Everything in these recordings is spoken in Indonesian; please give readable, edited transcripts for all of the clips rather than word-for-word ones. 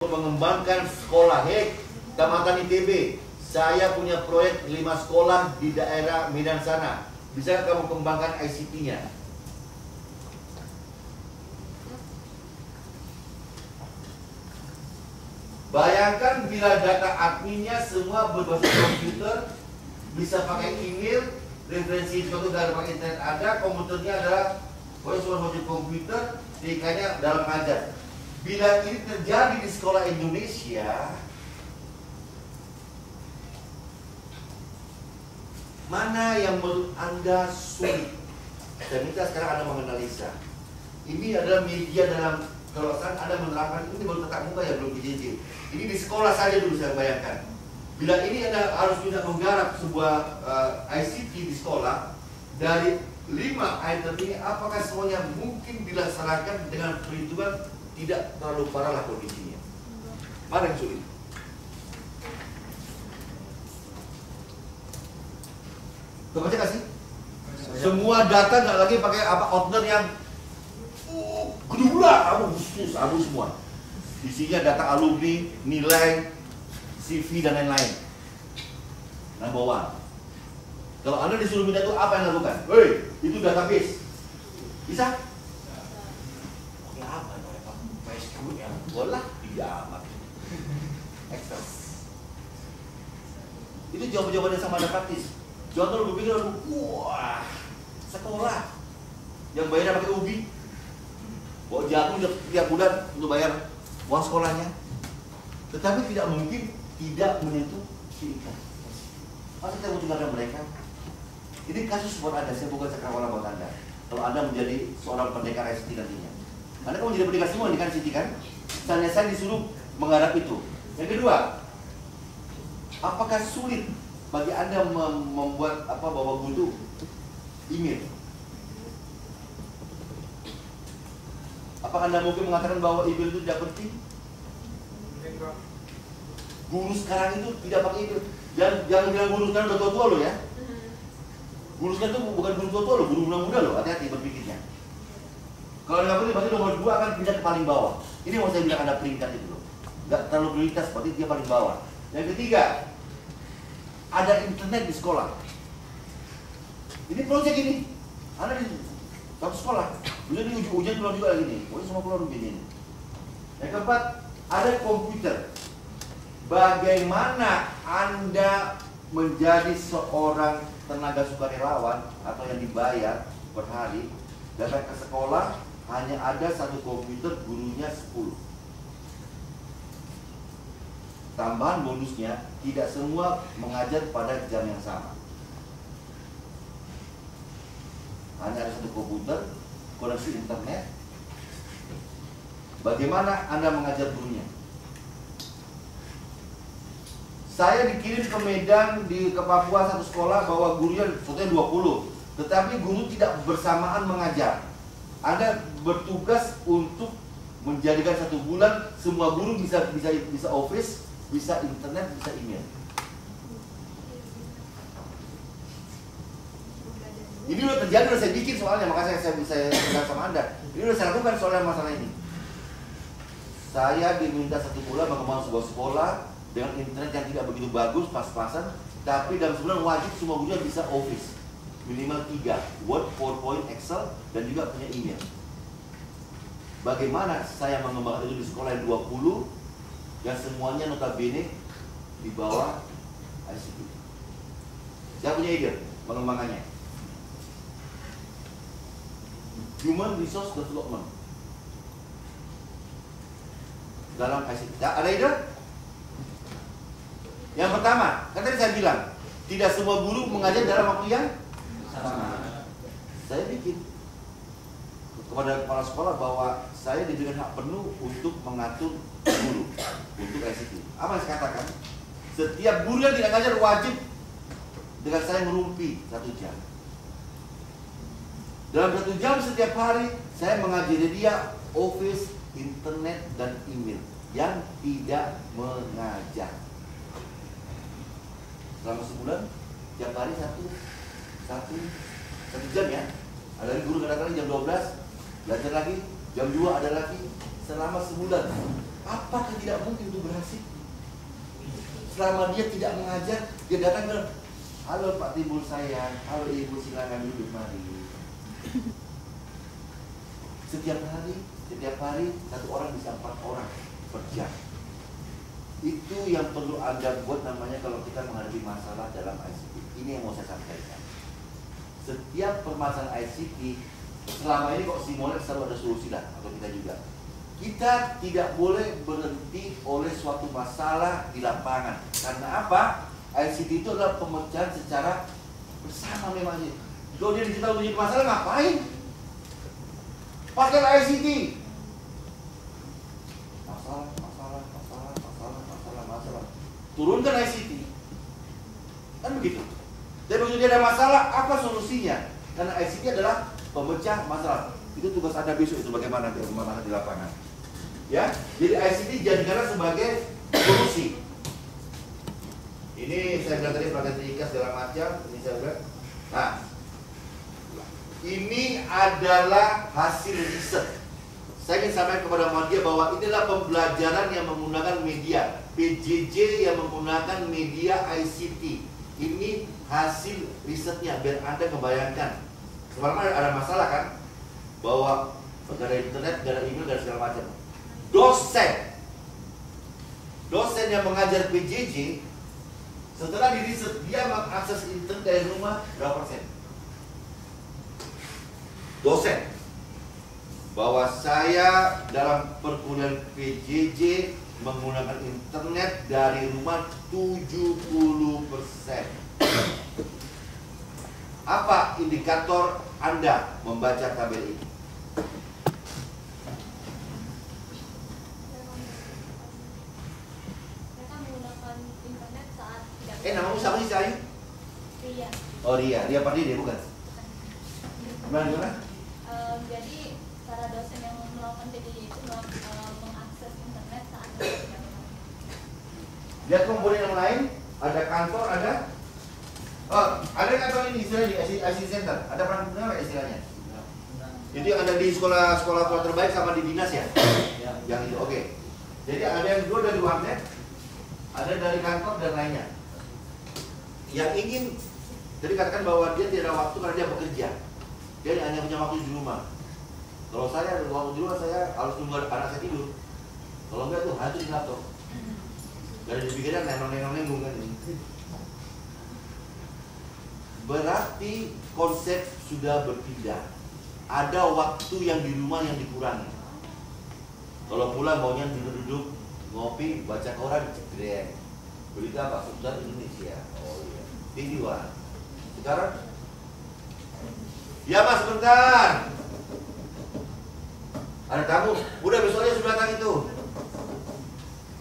mengembangkan sekolah. Hei, Kecamatan ITB, saya punya proyek 5 sekolah di daerah Medan sana. Bisa kamu kembangkan ICT-nya? Bayangkan bila data adminnya semua berbasis komputer, bisa pakai email, referensi suatu dari pakai internet ada, komputernya adalah voice komputer, TK-nya dalam ajar. Bila ini terjadi di sekolah Indonesia, mana yang menurut Anda sulit? Saya minta sekarang Anda menganalisa. Ini adalah media dalam, kalau Anda menerapkan ini baru tetap muka ya, belum PJJ. Ini di sekolah saja dulu saya bayangkan. Bila ini Anda harus juga menggarap sebuah ICT di sekolah, dari 5 item ini apakah semuanya mungkin dilaksanakan dengan perhitungan tidak terlalu parahlah kondisinya? Mana yang sulit? Coba cek kasih. Semua data nggak lagi pakai apa order yang gedula, abu semua. Isinya data alumni, nilai, CV dan lain-lain. Number one. Kalau Anda disuruh minta itu apa yang lakukan? Hei, itu database. Bisa? Pakai apa? MySQL ya? Bola? Tidak amat. Excel. Itu jawaban-jawaban yang sama ada praktis. Contoh lu pikir, wah, sekolah yang bayar pakai ubi, bawa jagung tiap bulan untuk bayar uang sekolahnya, tetapi tidak mungkin tidak menyentuh si ikan. Masa kita mau tinggalkan mereka? Ini kasus buat Anda, saya bukan cakrawala buat Anda. Kalau Anda menjadi seorang pendekar ICT nantinya, Anda kan menjadi pendekar semua di kan ICT kan? Saya disuruh menggarap itu. Yang kedua, apakah sulit bagi Anda membuat bawa butuh email? Apakah Anda mungkin mengatakan bahwa email itu tidak penting? Guru sekarang itu tidak pakai email. Jangan bilang guru sekarang udah tua-tua loh ya. Guru sekarang itu bukan guru tua-tua loh, guru muda-muda loh. Hati-hati berpikirnya. Kalau nggak penting, berarti nomor 2 akan pindah ke paling bawah. Ini mau saya bilang Anda peringkat itu loh. Nggak terlalu prioritas, berarti dia paling bawah. Yang ketiga, ada internet di sekolah. Ini proyek ini, ada di satu sekolah. Bisa di ujian keluar juga lagi nih. Pokoknya semua keluar ujian ini. Yang keempat, ada komputer. Bagaimana Anda menjadi seorang tenaga sukarelawan atau yang dibayar per hari, datang ke sekolah hanya ada satu komputer, gurunya 10. Tambahan bonusnya, tidak semua mengajar pada jam yang sama. Hanya ada satu komputer, koneksi internet. Bagaimana Anda mengajar gurunya? Saya dikirim ke Medan, ke Papua satu sekolah bahwa gurunya sebetulnya 20, tetapi guru tidak bersamaan mengajar. Anda bertugas untuk menjadikan 1 bulan semua guru bisa office, bisa internet, bisa email. Ini udah terjadi, udah saya bikin soalnya, makanya saya bilang sama Anda. Ini udah saya lakukan soalnya masalah ini. Saya diminta 1 bulan mengembangkan sebuah sekolah dengan internet yang tidak begitu bagus, pas-pasan, tapi dalam sebulan wajib semua gurunya bisa office. Minimal 3, Word, PowerPoint, Excel, dan juga punya email. Bagaimana saya mengembangkan itu di sekolah yang 20, yang semuanya notabene di bawah ICT. Saya punya ide pengembangannya. Human Resource Development dalam ICT. Ada ide? Yang pertama, kan tadi saya bilang tidak semua guru mengajar dalam waktu yang sama. Saya bikin kepada kepala sekolah bahwa saya diberikan hak penuh untuk mengatur guru untuk ICT. Apa yang saya katakan? Setiap guru yang tidak ngajar wajib dengan saya merumpi 1 jam. Dalam 1 jam setiap hari saya mengajari dia office, internet, dan email yang tidak mengajar. Selama sebulan, tiap hari satu jam ya. Ada guru kadang-kadang jam 12, belajar lagi, jam 2 ada lagi, selama sebulan. Apakah tidak mungkin itu berhasil? Selama dia tidak mengajar, dia datang ke, halo Pak Timbul sayang, halo Ibu silakan duduk mari. Setiap hari 1 orang bisa 4 orang per jam. Itu yang perlu Anda buat namanya kalau kita menghadapi masalah dalam ICT. Ini yang mau saya sampaikan. Setiap permasalahan ICT, selama ini kok Simone selalu ada solusi lah, atau kita juga. Kita tidak boleh berhenti oleh suatu masalah di lapangan. Karena apa? ICT itu adalah pemecahan secara bersama memang. Kalau dia digital punya masalah, ngapain? Pakai ICT. Masalah. Turunkan ICT. Kan begitu. Dan begitu dia ada masalah, apa solusinya? Karena ICT adalah pemecah masalah. Itu tugas Anda besok itu bagaimana di lapangan. Ya, jadi ICT jadikanlah sebagai solusi. Ini saya bilang tadi pelatihan ringkas segala macam. Ini saya bilang. Nah, ini adalah hasil riset. Saya ingin sampaikan kepada media bahwa inilah pembelajaran yang menggunakan media. PJJ yang menggunakan media ICT. Ini hasil risetnya biar Anda kebayangkan. Sebenarnya ada masalah kan? Bahwa gak ada internet, gak ada email, gak ada segala macam. Dosen yang mengajar PJJ, setelah di riset dia mengakses internet dari rumah berapa persen? Dosen bahwa saya dalam perkuliahan PJJ menggunakan internet dari rumah 70%. Apa indikator Anda membaca tabel ini? Mereka menggunakan internet saat tidak. Namamu siapa sih Ayu? Ria. Oh Ria Pardede bukan? Gimana? Jadi para dosen yang melakukan PJJ itu mengakses internet saat tidak. Lihat komponen yang lain, ada kantor, ada kantor ini istilahnya di ICT Center. Ada peran benar istilahnya? Itu yang ada di sekolah terbaik sama di dinas ya? Yang itu, oke. Jadi ada yang dua dari warnet, ada dari kantor dan lainnya. Yang ingin, jadi katakan bahwa dia tidak ada waktu karena dia bekerja. Dia hanya punya waktu di rumah. Kalau saya ada waktu di rumah, saya harus tunggu anak saya tidur. Kalau enggak tuh hantu di laptop. Gak ada dipikiran nenong-nenong kan ini. Berarti konsep sudah berpindah. Ada waktu yang di rumah yang dikurangi. Kalau pulang maunya duduk-duduk, ngopi, baca koran, cekrek. Berita Pak Sultan Indonesia. Oh iya. Tinggi Wah. Sekarang, ya Mas sebentar. Ada tamu. Udah besoknya sudah datang itu.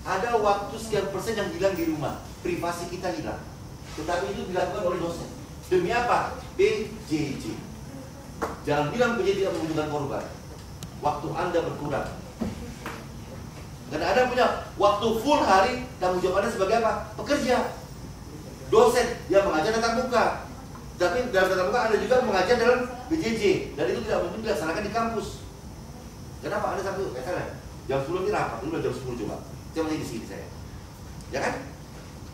Ada waktu sekian persen yang hilang di rumah. Privasi kita hilang. Tetapi itu dilakukan oleh dosen. Demi apa? PJJ. Jangan bilang PJJ tidak menguntungkan korban. Waktu Anda berkurang. Karena Anda punya waktu full hari, tanggung jawab Anda sebagai apa? Pekerja. Dosen yang mengajar tatap muka. Tapi dalam tatap muka Anda juga mengajar dalam PJJ. Dan itu tidak mungkin dilaksanakan di kampus. Kenapa? Anda satu, jam 10 ini rapat, dulu jam 10 coba. Saya masih di sini saya, ya kan?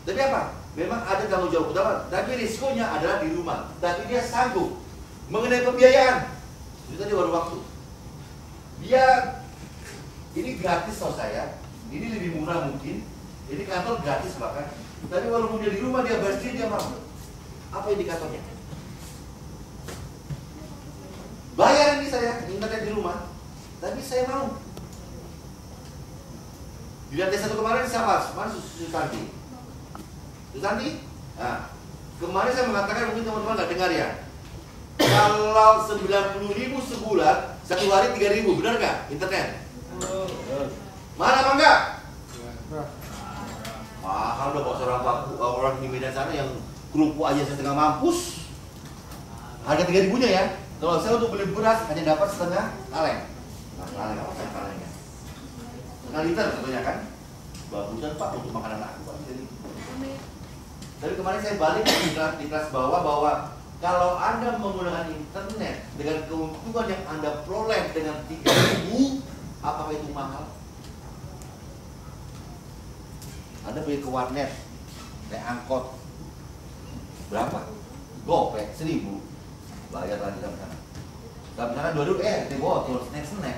Tapi apa? Memang ada tanggung jawab utama. Tapi risikonya adalah di rumah. Tapi dia sanggup mengenai pembiayaan. Itu tadi baru waktu. Dia ini gratis tau saya. Ini lebih murah mungkin. Ini kantor gratis bahkan. Tapi walaupun dia di rumah dia bayar sendiri dia mau. Apa indikatornya? Bayar ini saya internet di rumah. Tapi saya mau. Di lantai 1 kemarin siapa? Mana Susanti? Susanti? Nah, kemarin saya mengatakan mungkin teman-teman nggak dengar ya. Kalau 90.000 sebulan, 1 hari 3.000, benar nggak? Internet? Mana apa enggak? Mahal udah kok seorang orang di Medan sana yang kerupuk aja setengah mampus. Harga 3.000-nya ya. Kalau saya untuk beli beras hanya dapat setengah kaleng. Nah, kaleng apa saya kalengnya? Setengah liter tentunya kan. Bagusan Pak untuk makanan aku Pak. Tapi kemarin saya balik di kelas bawah bahwa kalau Anda menggunakan internet dengan keuntungan yang Anda peroleh dengan 3.000, apakah itu mahal? Anda pergi ke warnet, naik angkot, berapa? Gopek 1.000, bayar lagi dalam sana. Dalam sana 2.000, di botol, snack.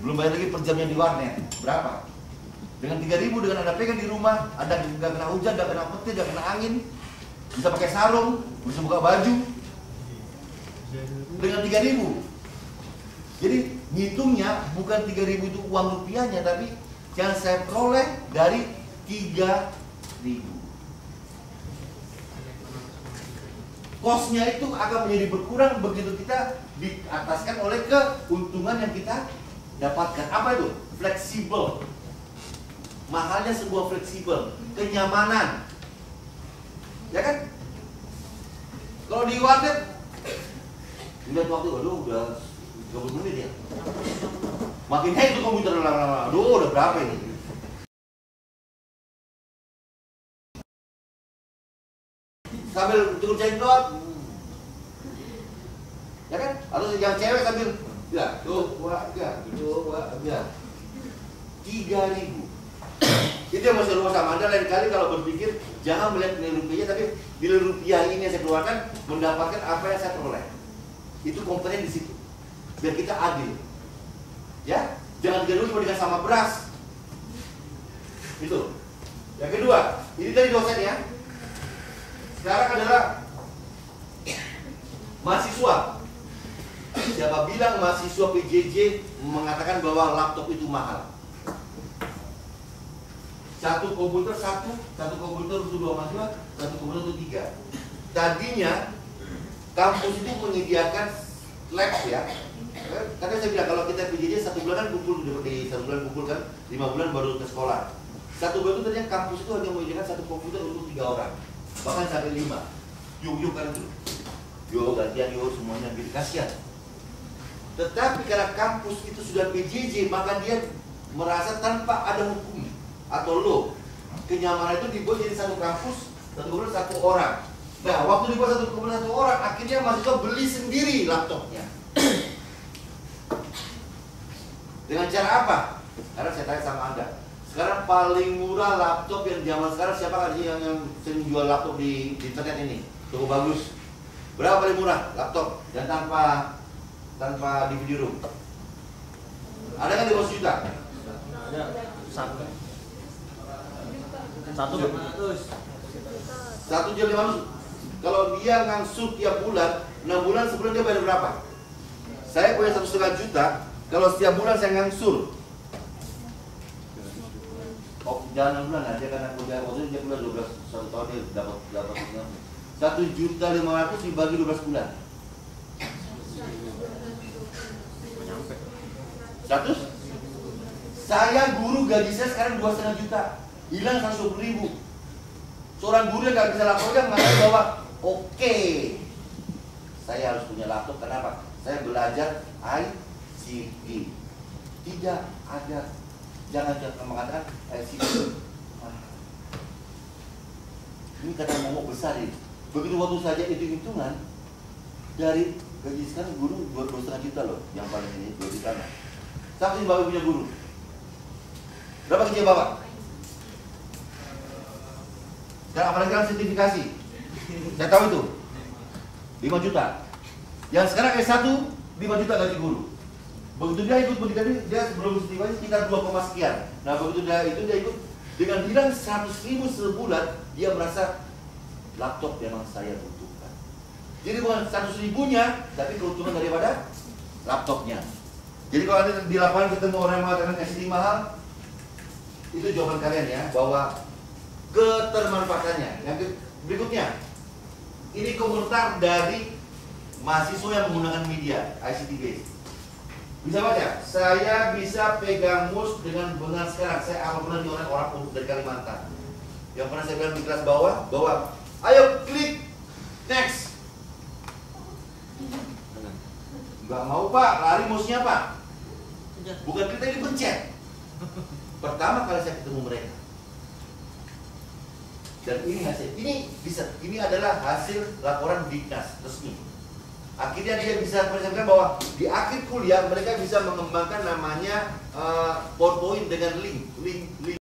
Belum bayar lagi per jamnya di warnet, berapa? Dengan 3.000 dengan Anda pegang di rumah, Anda nggak kena hujan, nggak kena petir, nggak kena angin, bisa pakai sarung, bisa buka baju. Dengan 3.000. Jadi ngitungnya bukan 3.000 itu uang rupiahnya, tapi yang saya peroleh dari 3.000. Kosnya itu akan menjadi berkurang begitu kita diataskan oleh keuntungan yang kita dapatkan. Apa itu? Fleksibel. Mahalnya sebuah fleksibel, kenyamanan. Ya kan? Kalau di warnet, lihat waktu, aduh udah 30 menit ya. Makin hang itu komputer lama-lama. Aduh udah berapa ini? Sambil cukur jenggot, ya kan? Atau yang cewek sambil, ya, tuh, wah, ya, 3.000. Itu yang masih luas sama Anda. Lain kali kalau berpikir, jangan melihat nilai rupiahnya, tapi nilai rupiah ini yang saya keluarkan mendapatkan apa yang saya peroleh. Itu komponen di situ, biar kita adil. Ya, jangan digaduh cuma dengan sama beras. Itu. Yang kedua, ini dari dosen ya. Sekarang adalah mahasiswa. Siapa bilang mahasiswa PJJ mengatakan bahwa laptop itu mahal? Satu komputer untuk 2 mahasiswa, satu komputer untuk 3. Tadinya kampus itu menyediakan lab ya. Karena saya bilang kalau kita PJJ 1 bulan kan kumpul di 1 bulan kumpul kan, 5 bulan baru ke sekolah. 1 bulan itu ternyata kampus itu hanya menyediakan 1 komputer untuk 3 orang. Bahkan sampai 5. Yuk kan itu. Yuk gantian yuk semuanya gitu, kasihan. Tetapi karena kampus itu sudah PJJ, maka dia merasa tanpa ada hukum atau lo, kenyamanan itu dibuat jadi satu kampus dan kemudian 1 orang. Nah, waktu dibuat kemudian 1 orang, akhirnya mahasiswa beli sendiri laptopnya. Dengan cara apa? Karena saya tanya sama Anda, sekarang paling murah laptop yang zaman sekarang siapa kan yang sering jual laptop di internet ini? Cukup bagus. Berapa paling murah laptop dan tanpa DVD room? Ada kan di bawah juta? Ada 1.500.000. Kalau dia ngangsur tiap bulan, 6 bulan sebulan dia bayar berapa? Saya punya 1,5 juta. Kalau setiap bulan saya ngangsur, oh jangan 6 bulan aja karena waktu dia kuliah 1 tahun dia dapat 1.500.000 dibagi 12 bulan. 100? Saya guru gaji saya sekarang 2,5 juta, hilang 120.000. Seorang guru yang nggak bisa laptop dia mengatakan bahwa oke, saya harus punya laptop. Kenapa? Saya belajar ICT. Tidak ada, jangan mengatakan ICT. Ini kata momok besar ini. Begitu waktu saja hitung-hitungan dari gaji sekarang guru 2,5 juta loh, yang paling ini 2 juta. Siapa sih Bapak punya guru? Berapa gaji Bapak? Sekarang apalagi kan sertifikasi. Saya tahu itu 5 juta. Yang sekarang S1 5 juta gaji guru. Begitu dia ikut pendidikan ini, dia sebelum sertifikasi sekitar 2, sekian. Nah begitu dia ikut dengan hilang 100.000 sebulan, dia merasa laptop memang saya butuhkan. Jadi bukan 100.000-nya, tapi keuntungan daripada laptopnya. Jadi kalau Anda di lapangan ketemu orang yang mengatakan ICT mahal, itu jawaban kalian ya, bahwa ketermanfaatannya. Yang berikutnya, ini komentar dari mahasiswa yang menggunakan media ICT based. Bisa baca, saya bisa pegang mouse dengan benar sekarang. Saya awal pernah di orang dari Kalimantan. Yang pernah saya bilang di kelas bawah, bahwa ayo klik next. Enggak mau Pak, lari mouse-nya Pak. Bukan kita ini pencet. Pertama kali saya ketemu mereka. Dan ini adalah hasil laporan Dinas resmi. Akhirnya dia bisa menyampaikan bahwa di akhir kuliah mereka bisa mengembangkan namanya PowerPoint dengan link.